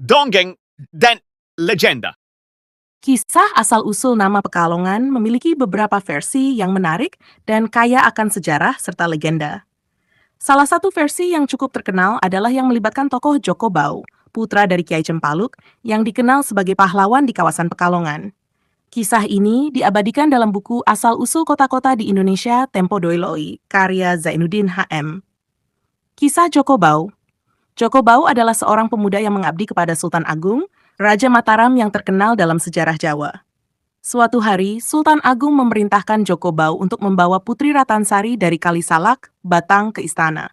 dongeng, dan legenda. Kisah asal-usul nama Pekalongan memiliki beberapa versi yang menarik dan kaya akan sejarah serta legenda. Salah satu versi yang cukup terkenal adalah yang melibatkan tokoh Joko Bau, putra dari Kiai Cempaluk, yang dikenal sebagai pahlawan di kawasan Pekalongan. Kisah ini diabadikan dalam buku Asal-usul Kota-kota di Indonesia Tempo Doiloi, karya Zainuddin HM. Kisah Joko Bau. Joko Bau adalah seorang pemuda yang mengabdi kepada Sultan Agung, Raja Mataram yang terkenal dalam sejarah Jawa. Suatu hari, Sultan Agung memerintahkan Joko Bau untuk membawa Putri Ratansari dari Kalisalak, Batang ke istana.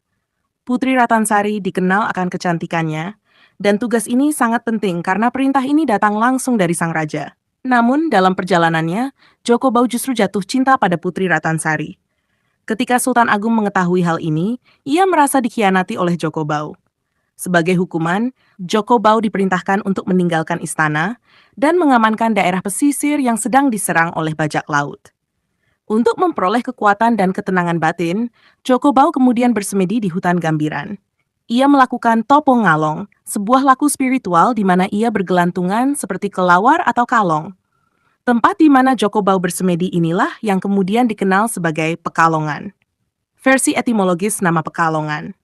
Putri Ratansari dikenal akan kecantikannya, dan tugas ini sangat penting karena perintah ini datang langsung dari sang raja. Namun, dalam perjalanannya, Joko Bau justru jatuh cinta pada Putri Ratansari. Ketika Sultan Agung mengetahui hal ini, ia merasa dikhianati oleh Joko Bau. Sebagai hukuman, Joko Bau diperintahkan untuk meninggalkan istana dan mengamankan daerah pesisir yang sedang diserang oleh bajak laut. Untuk memperoleh kekuatan dan ketenangan batin, Joko Bau kemudian bersemedi di hutan Gambiran. Ia melakukan topo ngalong, sebuah laku spiritual di mana ia bergelantungan seperti kelawar atau kalong. Tempat di mana Joko Bau bersemedi inilah yang kemudian dikenal sebagai Pekalongan. Versi etimologis nama Pekalongan.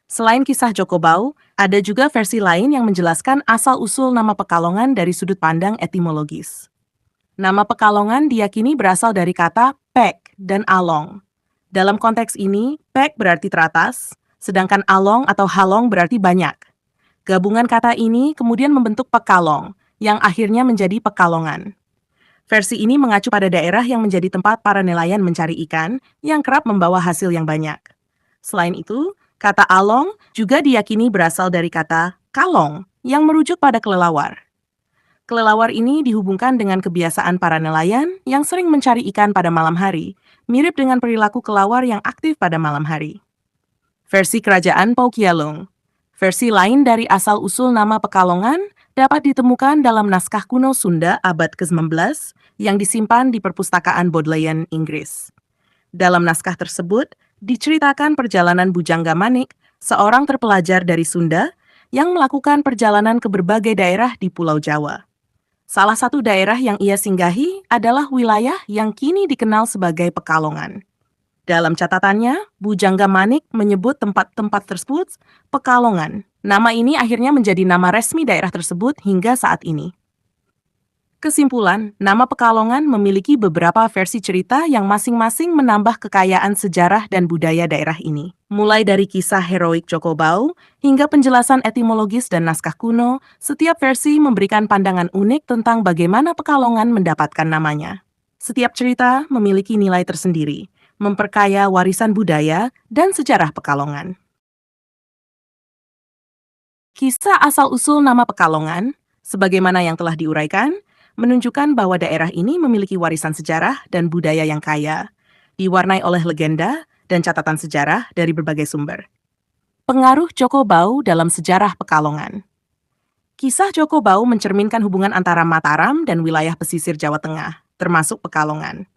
Selain kisah Joko Bau, ada juga versi lain yang menjelaskan asal-usul nama Pekalongan dari sudut pandang etimologis. Nama Pekalongan diyakini berasal dari kata pek dan along. Dalam konteks ini, pek berarti teratas, sedangkan along atau halong berarti banyak. Gabungan kata ini kemudian membentuk Pekalong, yang akhirnya menjadi Pekalongan. Versi ini mengacu pada daerah yang menjadi tempat para nelayan mencari ikan yang kerap membawa hasil yang banyak. Selain itu, kata along juga diyakini berasal dari kata kalong yang merujuk pada kelelawar. Kelelawar ini dihubungkan dengan kebiasaan para nelayan yang sering mencari ikan pada malam hari, mirip dengan perilaku kelelawar yang aktif pada malam hari. Versi Kerajaan Paukialung. Versi lain dari asal-usul nama Pekalongan dapat ditemukan dalam naskah kuno Sunda abad ke-19 yang disimpan di Perpustakaan Bodleian, Inggris. Dalam naskah tersebut, diceritakan perjalanan Bujangga Manik, seorang terpelajar dari Sunda yang melakukan perjalanan ke berbagai daerah di Pulau Jawa. Salah satu daerah yang ia singgahi adalah wilayah yang kini dikenal sebagai Pekalongan. Dalam catatannya, Bujangga Manik menyebut tempat-tempat tersebut Pekalongan. Nama ini akhirnya menjadi nama resmi daerah tersebut hingga saat ini. Kesimpulan, nama Pekalongan memiliki beberapa versi cerita yang masing-masing menambah kekayaan sejarah dan budaya daerah ini. Mulai dari kisah heroik Joko Bau hingga penjelasan etimologis dan naskah kuno, setiap versi memberikan pandangan unik tentang bagaimana Pekalongan mendapatkan namanya. Setiap cerita memiliki nilai tersendiri, memperkaya warisan budaya dan sejarah Pekalongan. Kisah asal-usul nama Pekalongan, sebagaimana yang telah diuraikan, menunjukkan bahwa daerah ini memiliki warisan sejarah dan budaya yang kaya, diwarnai oleh legenda dan catatan sejarah dari berbagai sumber. Pengaruh Joko Bau dalam sejarah Pekalongan. Kisah Joko Bau mencerminkan hubungan antara Mataram dan wilayah pesisir Jawa Tengah, termasuk Pekalongan.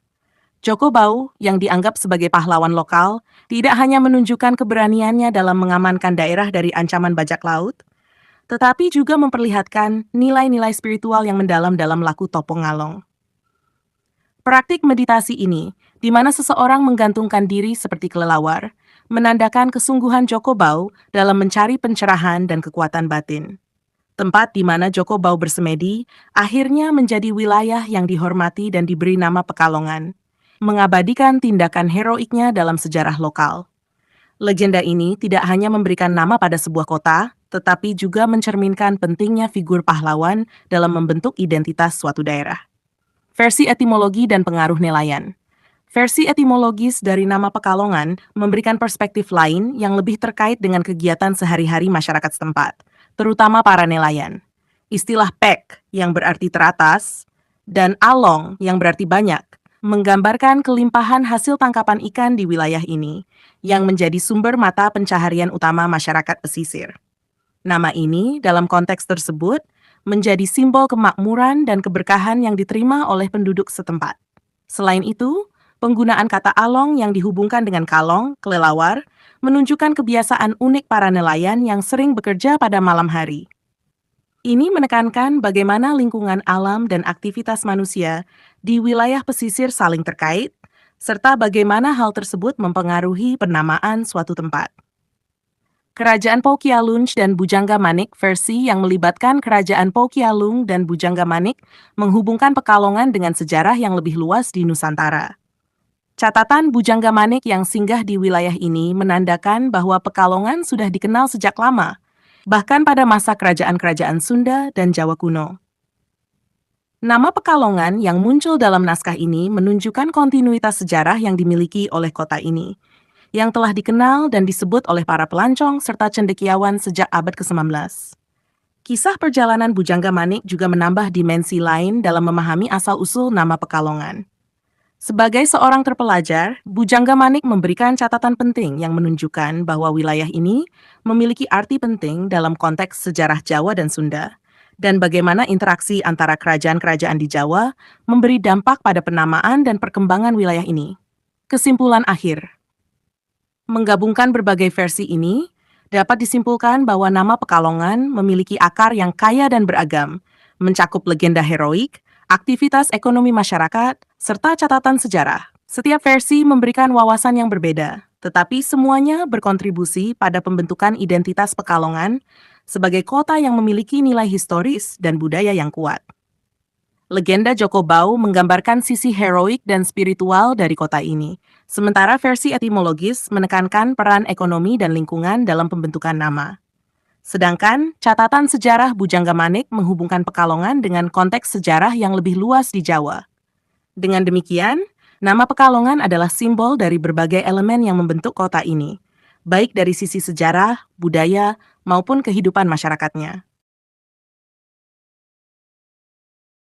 Joko Bau, yang dianggap sebagai pahlawan lokal, tidak hanya menunjukkan keberaniannya dalam mengamankan daerah dari ancaman bajak laut, tetapi juga memperlihatkan nilai-nilai spiritual yang mendalam dalam laku topo ngalong. Praktik meditasi ini, di mana seseorang menggantungkan diri seperti kelelawar, menandakan kesungguhan Joko Bau dalam mencari pencerahan dan kekuatan batin. Tempat di mana Joko Bau bersemedi akhirnya menjadi wilayah yang dihormati dan diberi nama Pekalongan, mengabadikan tindakan heroiknya dalam sejarah lokal. Legenda ini tidak hanya memberikan nama pada sebuah kota, tetapi juga mencerminkan pentingnya figur pahlawan dalam membentuk identitas suatu daerah. Versi etimologi dan pengaruh nelayan. Versi etimologis dari nama Pekalongan memberikan perspektif lain yang lebih terkait dengan kegiatan sehari-hari masyarakat setempat, terutama para nelayan. Istilah pek, yang berarti teratas, dan along, yang berarti banyak, menggambarkan kelimpahan hasil tangkapan ikan di wilayah ini, yang menjadi sumber mata pencaharian utama masyarakat pesisir. Nama ini, dalam konteks tersebut, menjadi simbol kemakmuran dan keberkahan yang diterima oleh penduduk setempat. Selain itu, penggunaan kata along yang dihubungkan dengan kalong, kelelawar, menunjukkan kebiasaan unik para nelayan yang sering bekerja pada malam hari. Ini menekankan bagaimana lingkungan alam dan aktivitas manusia di wilayah pesisir saling terkait, serta bagaimana hal tersebut mempengaruhi penamaan suatu tempat. Kerajaan Poukialunch dan Bujangga Manik versi yang melibatkan Kerajaan Poukialung dan Bujangga Manik menghubungkan Pekalongan dengan sejarah yang lebih luas di Nusantara. Catatan Bujangga Manik yang singgah di wilayah ini menandakan bahwa Pekalongan sudah dikenal sejak lama, bahkan pada masa kerajaan-kerajaan Sunda dan Jawa kuno. Nama Pekalongan yang muncul dalam naskah ini menunjukkan kontinuitas sejarah yang dimiliki oleh kota ini, yang telah dikenal dan disebut oleh para pelancong serta cendekiawan sejak abad ke-19. Kisah perjalanan Bujangga Manik juga menambah dimensi lain dalam memahami asal-usul nama Pekalongan. Sebagai seorang terpelajar, Bujangga Manik memberikan catatan penting yang menunjukkan bahwa wilayah ini memiliki arti penting dalam konteks sejarah Jawa dan Sunda, dan bagaimana interaksi antara kerajaan-kerajaan di Jawa memberi dampak pada penamaan dan perkembangan wilayah ini. Kesimpulan akhir. Menggabungkan berbagai versi ini, dapat disimpulkan bahwa nama Pekalongan memiliki akar yang kaya dan beragam, mencakup legenda heroik, aktivitas ekonomi masyarakat, serta catatan sejarah. Setiap versi memberikan wawasan yang berbeda, tetapi semuanya berkontribusi pada pembentukan identitas Pekalongan sebagai kota yang memiliki nilai historis dan budaya yang kuat. Legenda Joko Bau menggambarkan sisi heroik dan spiritual dari kota ini, sementara versi etimologis menekankan peran ekonomi dan lingkungan dalam pembentukan nama. Sedangkan catatan sejarah Bujangga Manik menghubungkan Pekalongan dengan konteks sejarah yang lebih luas di Jawa. Dengan demikian, nama Pekalongan adalah simbol dari berbagai elemen yang membentuk kota ini, baik dari sisi sejarah, budaya, maupun kehidupan masyarakatnya.